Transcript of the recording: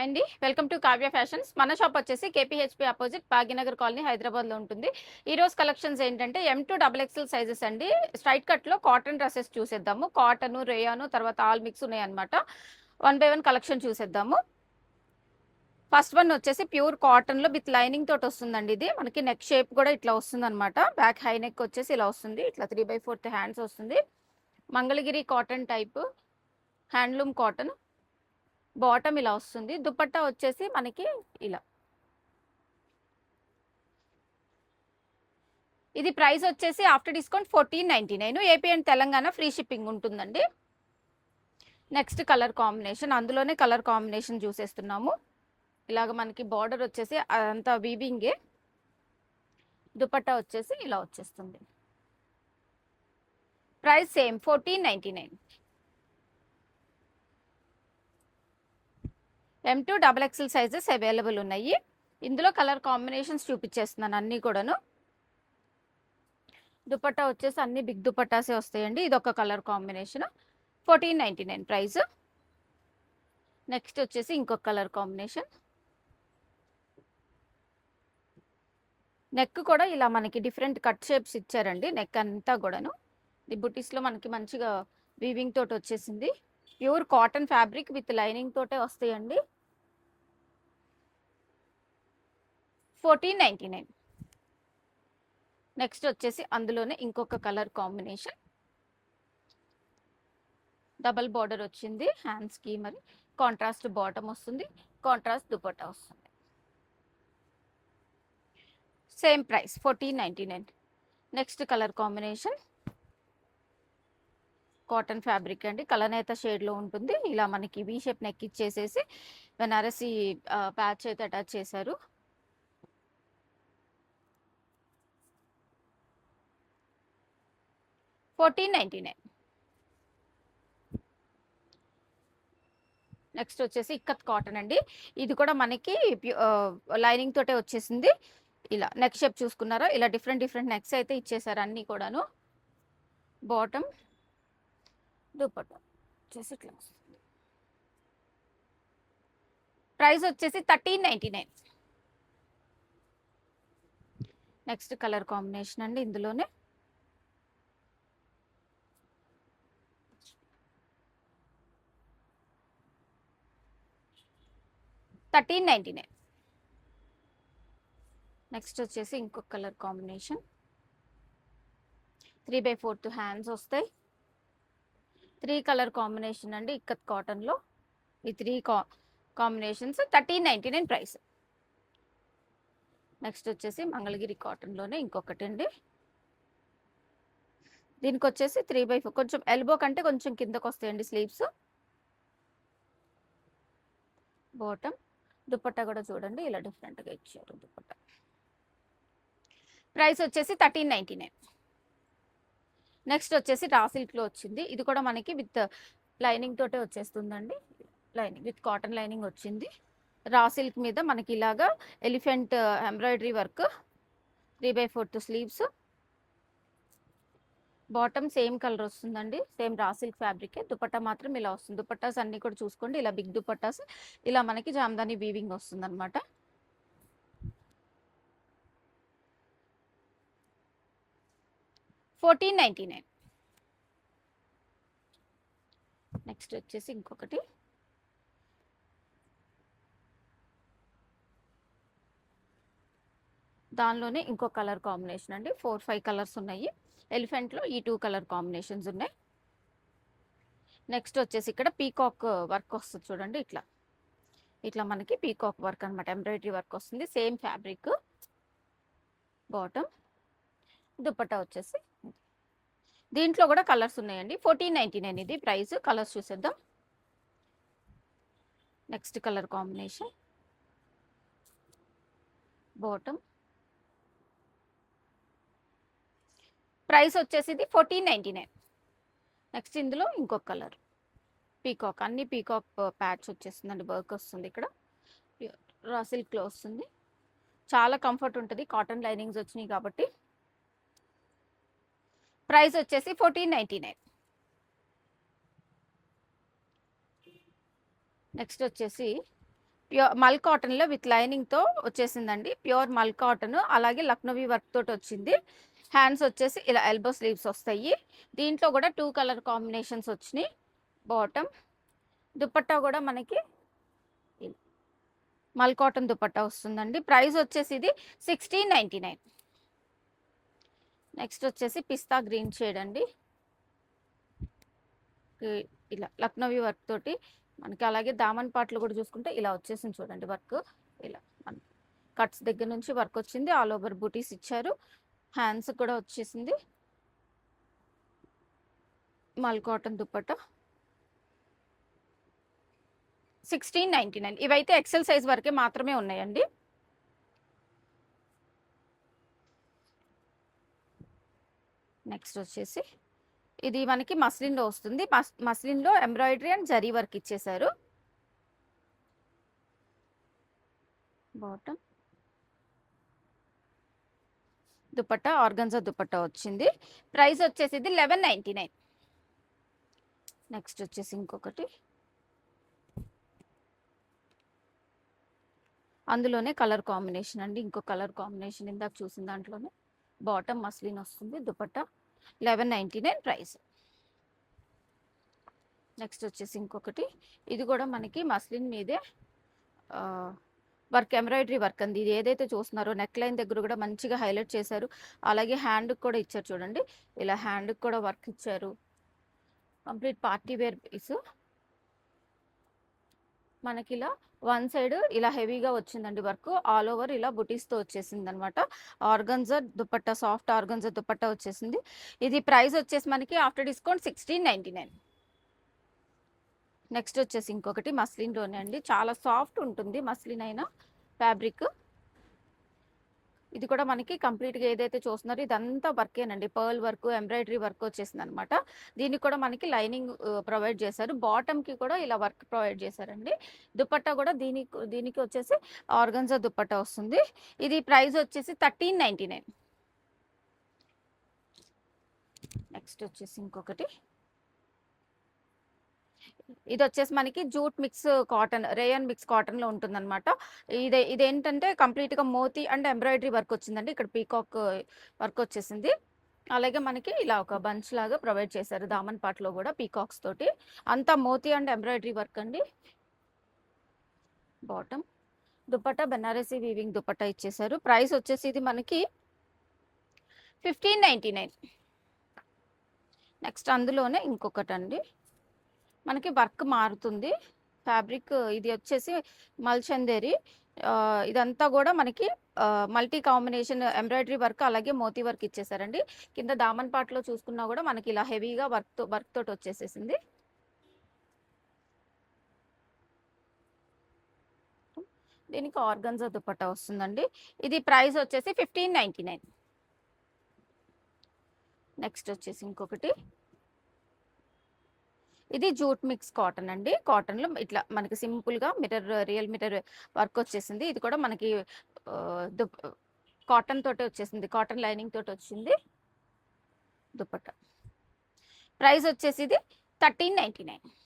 అండి welcome to Kavya fashions. మన shop వచ్చేసి కేపీహెచ్పి అపోజిట్ భాగ్యనగర్ కాలనీ హైదరాబాద్ లో ఉంటుంది. ఈ రోజు కలెక్షన్స్ ఏంటంటే M2 XXL సైజెస్ అండి. స్ట్రైట్ కట్ లో కాటన్ డ్రెస్సెస్ చూసేద్దాము. కాటన్, రేయాను, తర్వాత ఆల్ మిక్స్ ఉన్నాయి అనమాట. 1 by 1 కలెక్షన్ చూసేద్దాము. ఫస్ట్ వన్ వచ్చేసి ప్యూర్ కాటన్ లో విత్ లైనింగ్ తోటి వస్తుందండి. ఇది మనకి నెక్ షేప్ కూడా ఇట్లా వస్తుంది అనమాట. బ్యాక్ హై నెక్ వచ్చేసి ఇలా వస్తుంది. ఇట్లా 3/4 హ్యాండ్స్ వస్తుంది. Mangalagiri cotton type, handloom cotton. Bottom ఇలా వస్తుంది. దుపట్టా వచ్చేసి మనకి ఇలా. ఇది ప్రైస్ వచ్చేసి after discount 1499. AP and Telangana free shipping ఉంటుందండి. నెక్స్ట్ కలర్ కాంబినేషన్, అందులోనే కలర్ కాంబినేషన్ చూసేస్తున్నాము. ఇలాగ మనకి బార్డర్ వచ్చేసి అదంతా వీవింగే. దుపట్టా వచ్చేసి ఇలా వచ్చేస్తుంది. Price same 1499. M2 XXL sizes available ఉన్నాయి. ఇందులో కలర్ కాంబినేషన్స్ చూపించేస్తున్నాను అన్నీ కూడాను. దుపట్టా వచ్చేసి అన్ని బిగ్ దుపట్టాసే వస్తాయండి. ఇది ఒక కలర్ కాంబినేషన్. 1499 ప్రైస్. నెక్స్ట్ వచ్చేసి ఇంకొక కలర్ కాంబినేషన్. నెక్ కూడా ఇలా మనకి డిఫరెంట్ కట్ షేప్స్ ఇచ్చారండి. నెక్ అంతా కూడాను ఈ బుటీస్లో మనకి మంచిగా వీవింగ్ తోటి వచ్చేసింది. Pure cotton fabric with lining తోటే వస్తాయండి. 1499. నెక్స్ట్ వచ్చేసి అందులోనే ఇంకొక కలర్ కాంబినేషన్. డబల్ బార్డర్ వచ్చింది హ్యాండ్స్కి. మరి కాంట్రాస్ట్ బాటమ్ వస్తుంది, కాంట్రాస్ట్ దుపట్టా వస్తుంది. Same price 1499. Next colour combination cotton fabric అండి. కలనేత షేడ్లో ఉంటుంది. ఇలా మనకి వీ షేప్ నెక్ ఇచ్చేసేసి బెనారసి ప్యాచ్ అయితే అటాచ్ చేశారు. $1499. నెక్స్ట్ వచ్చేసి ఇక్కత్ కాటన్ అండి. ఇది కూడా మనకి లైనింగ్ తోటే వచ్చేసింది. ఇలా నెక్ షేప్ చూసుకున్నారా, ఇలా డిఫరెంట్ నెక్స్ అయితే ఇచ్చేసారు అన్నీ కూడాను. బాటమ్, దుపట్టా వచ్చేసి ఇట్లా వస్తుంది. ప్రైస్ వచ్చేసి 1399. నెక్స్ట్ కలర్ కాంబినేషన్ అండి. ఇందులోనే $1399. నెక్స్ట్ వచ్చేసి ఇంకొక కలర్ కాంబినేషన్. 3/4 హ్యాండ్స్ వస్తాయి. 3 కలర్ కాంబినేషన్ అండి. ఇక్కత్ కాటన్లో ఈ 3 కాంబినేషన్స్ 1399 ప్రైస్. నెక్స్ట్ వచ్చేసి మంగళగిరి కాటన్లోనే ఇంకొకటి అండి. దీనికి వచ్చేసి 3/4 కొంచెం ఎల్బో కంటే కొంచెం కిందకు వస్తాయండి స్లీవ్స్. బాటమ్, దుపట్టా కూడా చూడండి ఇలా డిఫరెంట్గా ఇచ్చారు దుపట్టా. ప్రైస్ వచ్చేసి 1399. నెక్స్ట్ వచ్చేసి రా సిల్క్లో వచ్చింది. ఇది కూడా మనకి విత్ లైనింగ్ తోటే వచ్చేస్తుందండి. లైనింగ్ విత్ కాటన్ లైనింగ్ వచ్చింది. రా సిల్క్ మీద మనకి ఇలాగా elephant embroidery work. 3/4 sleeves. Bottom same colour వస్తుందండి. సేమ్ రా సిల్క్ ఫ్యాబ్రికే. దుపట్టా మాత్రం ఇలా వస్తుంది. దుపట్టాస్ అన్ని కూడా చూసుకోండి ఇలా బిగ్ దుపట్టాస్. ఇలా మనకి జామ్దాని వీవింగ్ వస్తుంది అనమాట. $1499. నెక్స్ట్ వచ్చేసి ఇంకొకటి. దానిలోనే ఇంకో కలర్ కాంబినేషన్ అండి. 4-5 కలర్స్ ఉన్నాయి. ఎలిఫెంట్లో ఈ 2 కలర్ కాంబినేషన్స్ ఉన్నాయి. నెక్స్ట్ వచ్చేసి ఇక్కడ పీకాక్ వర్క్ వస్తుంది చూడండి. ఇట్లా ఇట్లా మనకి పీకాక్ వర్క్ అనమాట. ఎంబ్రాయిడరీ వర్క్ వస్తుంది. Same fabric. బాటమ్, దుపట్టా వచ్చేసి దీంట్లో కూడా కలర్స్ ఉన్నాయండి. 1499 ఇది ప్రైస్. కలర్స్ చూసేద్దాం. Next colour combination. Bottom, price వచ్చేసి ఇది 1499. నెక్స్ట్ ఇందులో ఇంకొక కలర్ పీకాక్. అన్ని పీకాక్ ప్యాచ్ వచ్చేస్తుందండి. వర్క్ వస్తుంది ఇక్కడ. రా సిల్క్లో వస్తుంది. చాలా కంఫర్ట్ ఉంటుంది. కాటన్ లైనింగ్స్ వచ్చినాయి కాబట్టి. ప్రైస్ వచ్చేసి 1499. నెక్స్ట్ వచ్చేసి ప్యూర్ మల్ కాటన్లో విత్ లైనింగ్తో వచ్చేసిందండి. ప్యూర్ మల్ కాటన్, అలాగే లక్నోవి వర్క్ తోటి వచ్చింది. హ్యాండ్స్ వచ్చేసి ఇలా ఎల్బో స్లీవ్స్ వస్తాయి. దీంట్లో కూడా 2 కలర్ కాంబినేషన్స్ వచ్చినాయి. బాటమ్ దుపట్టా కూడా మనకి మల్ కాటన్ దుపట్టా వస్తుందండి. ప్రైస్ వచ్చేసి ఇది 1699. నెక్స్ట్ వచ్చేసి పిస్తా గ్రీన్ షేడ్ అండి. ఇలా లక్నోవి వర్క్ తోటి మనకి, అలాగే దామన్ పాటలు కూడా చూసుకుంటే ఇలా వచ్చేసింది చూడండి వర్క్. ఇలా కట్స్ దగ్గర నుంచి వర్క్ వచ్చింది, ఆల్ ఓవర్ బూటీస్ ఇచ్చారు. హ్యాండ్స్ కూడా వచ్చేసింది. మల్ కాటన్ దుపట్టా 1699. ఇవైతే ఎక్సెల్ సైజ్ వరకే మాత్రమే ఉన్నాయండి. నెక్స్ట్ వచ్చేసి ఇది మనకి మస్లిన్లో వస్తుంది. మస్లిన్లో ఎంబ్రాయిడరీ అండ్ జరీ వర్క్ ఇచ్చేసారు. బాటమ్ దుపట్టా ఆర్గన్జా దుపట్టా వచ్చింది. ప్రైస్ వచ్చేసి ఇది 1199. నెక్స్ట్ వచ్చేసి ఇంకొకటి, అందులోనే కలర్ కాంబినేషన్ అండి. ఇంకో కలర్ కాంబినేషన్ ఇందాక చూసిన దాంట్లోనే. బాటమ్ మస్లిన్ వస్తుంది, దుపట్టా 1199 ప్రైస్. నెక్స్ట్ వచ్చేసి ఇంకొకటి, ఇది కూడా మనకి మస్లిన్ మీదే వర్క్, ఎంబ్రాయిడరీ వర్క్ అండి. ఇది ఏదైతే చూస్తున్నారో నెక్ లైన్ దగ్గర కూడా మంచిగా హైలైట్ చేశారు. అలాగే హ్యాండ్కి కూడా ఇచ్చారు చూడండి, ఇలా హ్యాండ్కి కూడా వర్క్ ఇచ్చారు. Complete party wear piece. మనకి ఇలా వన్ సైడ్ ఇలా హెవీగా వచ్చిందండి వర్క్, ఆల్ ఓవర్ ఇలా బుటీస్తో వచ్చేసింది అనమాట. Organza dupatta, soft organza dupatta వచ్చేసింది. ఇది ప్రైస్ వచ్చేసి మనకి ఆఫ్టర్ డిస్కౌంట్ 1699. నెక్స్ట్ వచ్చేసి ఇంకొకటి మస్లిన్లోనే అండి. చాలా సాఫ్ట్ ఉంటుంది మస్లిన్ అయినా ఫ్యాబ్రిక్. ఇది కూడా మనకి కంప్లీట్గా ఏదైతే చూస్తున్నారో ఇదంతా వర్కేనండి. పర్ల్ వర్క్, ఎంబ్రాయిడరీ వర్క్ వచ్చేసింది అనమాట. దీనికి కూడా మనకి లైనింగ్ ప్రొవైడ్ చేశారు. బాటమ్కి కూడా ఇలా వర్క్ ప్రొవైడ్ చేశారండి. దుపట్టా కూడా దీనికి వచ్చేసి ఆర్గన్జా దుపట్టా వస్తుంది. ఇది ప్రైస్ వచ్చేసి 1399. నెక్స్ట్ వచ్చేసి ఇంకొకటి, ఇది వచ్చేసి మనకి jute mix cotton, rayon mix కాటన్లో ఉంటుందన్నమాట. ఇదేంటంటే కంప్లీట్గా మోతీ అండ్ ఎంబ్రాయిడరీ వర్క్ వచ్చిందండి. ఇక్కడ పీకాక్ వర్క్ వచ్చేసింది. అలాగే మనకి ఇలా ఒక బంచ్ లాగా ప్రొవైడ్ చేశారు దామన్ పాట్లో కూడా పీకాక్స్ తోటి. అంతా మోతీ అండ్ ఎంబ్రాయిడరీ వర్క్ అండి. బాటమ్ దుపట్టా బెనారసీ వీవింగ్ దుపట్టా ఇచ్చేసారు. ప్రైస్ వచ్చేసి ఇది మనకి 1599. నెక్స్ట్ అందులోనే ఇంకొకటి అండి, మనకి వర్క్ మారుతుంది. ఫ్యాబ్రిక్ ఇది వచ్చేసి మల్చందేరి. ఇదంతా కూడా మనకి మల్టీ కాంబినేషన్ ఎంబ్రాయిడరీ వర్క్, అలాగే మోతీ వర్క్ ఇచ్చేసారండి. కింద దామన్ పాట్లో చూసుకున్నా కూడా మనకి ఇలా హెవీగా వర్క్ తోటి వచ్చేసేసింది. దీనికి ఆర్గన్జా దుపట్టా వస్తుందండి. ఇది ప్రైస్ వచ్చేసి 1599. నెక్స్ట్ వచ్చేసి ఇంకొకటి, ఇది జూట్ మిక్స్ కాటన్ అండి. కాటన్లో ఇట్లా మనకి సింపుల్గా రియల్ మిర్రర్ వర్క్ వచ్చేసింది. ఇది కూడా మనకి కాటన్ తోటి వచ్చేసింది, కాటన్ లైనింగ్ తోటి వచ్చింది దుపట్టా. ప్రైస్ వచ్చేసి ఇది 1399.